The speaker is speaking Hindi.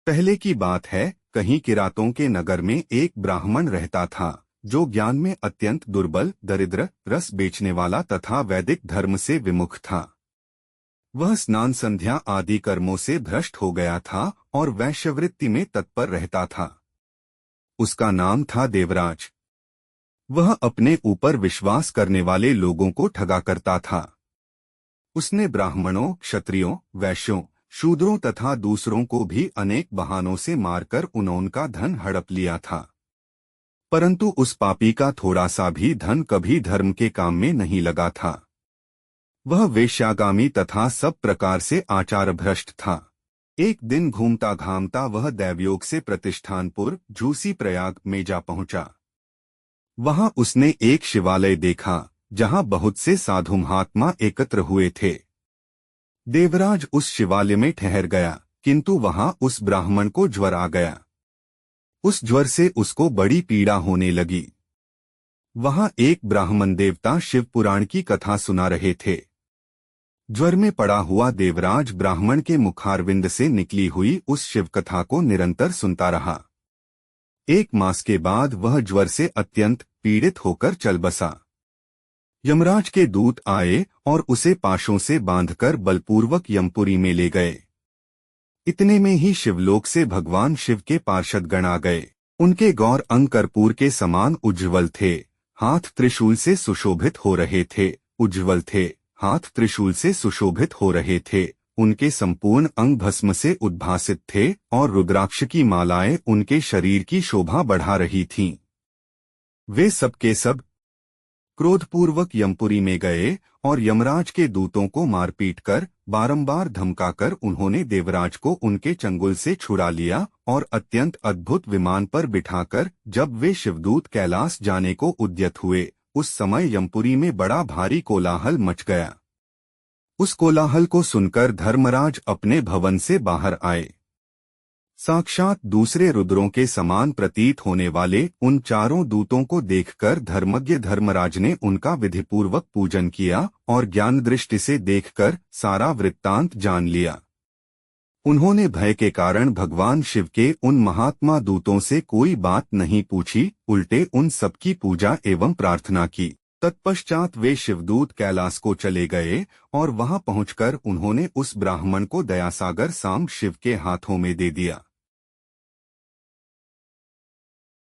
पहले की बात है, कहीं किरातों के नगर में एक ब्राह्मण रहता था जो ज्ञान में अत्यंत दुर्बल, दरिद्र, रस बेचने वाला तथा वैदिक धर्म से विमुख था। वह स्नान संध्या आदि कर्मों से भ्रष्ट हो गया था और वैश्यवृत्ति में तत्पर रहता था। उसका नाम था देवराज। वह अपने ऊपर विश्वास करने वाले लोगों को ठगा करता था। उसने ब्राह्मणों, क्षत्रियों, वैश्यों, शूद्रों तथा दूसरों को भी अनेक बहानों से मारकर उनका धन हड़प लिया था। परंतु उस पापी का थोड़ा सा भी धन कभी धर्म के काम में नहीं लगा था। वह वेश्यागामी तथा सब प्रकार से आचार भ्रष्ट था। एक दिन घूमता घामता वह दैवयोग से प्रतिष्ठानपुर झूसी प्रयाग में जा पहुंचा। वहां उसने एक शिवालय देखा जहां बहुत से साधु महात्मा एकत्र हुए थे। देवराज उस शिवालय में ठहर गया, किंतु वहां उस ब्राह्मण को ज्वर आ गया। उस ज्वर से उसको बड़ी पीड़ा होने लगी। वहां एक ब्राह्मण देवता शिव पुराण की कथा सुना रहे थे। ज्वर में पड़ा हुआ देवराज ब्राह्मण के मुखारविंद से निकली हुई उस शिव कथा को निरंतर सुनता रहा। 1 मास के बाद वह ज्वर से अत्यंत पीड़ित होकर चल बसा। यमराज के दूत आए और उसे पाशों से बांधकर बलपूर्वक यमपुरी में ले गए। इतने में ही शिवलोक से भगवान शिव के पार्षद गण आ गए। उनके गौर अंग कर्पूर के समान उज्ज्वल थे, हाथ त्रिशूल से सुशोभित हो रहे थे। उज्ज्वल थे, हाथ त्रिशूल से सुशोभित हो रहे थे। उनके संपूर्ण अंग भस्म से उद्भासित थे और रुद्राक्ष की मालाएं उनके शरीर की शोभा बढ़ा रही थीं। वे सब के सब क्रोधपूर्वक यमपुरी में गए और यमराज के दूतों को मारपीट कर बारंबार धमकाकर उन्होंने देवराज को उनके चंगुल से छुड़ा लिया और अत्यंत अद्भुत विमान पर बिठाकर जब वे शिवदूत कैलाश जाने को उद्यत हुए, उस समय यमपुरी में बड़ा भारी कोलाहल मच गया। उस कोलाहल को सुनकर धर्मराज अपने भवन से बाहर आए। साक्षात दूसरे रुद्रों के समान प्रतीत होने वाले उन चारों दूतों को देखकर धर्मज्ञ धर्मराज ने उनका विधिपूर्वक पूजन किया और ज्ञान दृष्टि से देखकर सारा वृत्तांत जान लिया। उन्होंने भय के कारण भगवान शिव के उन महात्मा दूतों से कोई बात नहीं पूछी, उल्टे उन सबकी पूजा एवं प्रार्थना की। तत्पश्चात वे शिवदूत कैलाश को चले गए और वहां पहुंचकर उन्होंने उस ब्राह्मण को दयासागर सांब शिव के हाथों में दे दिया।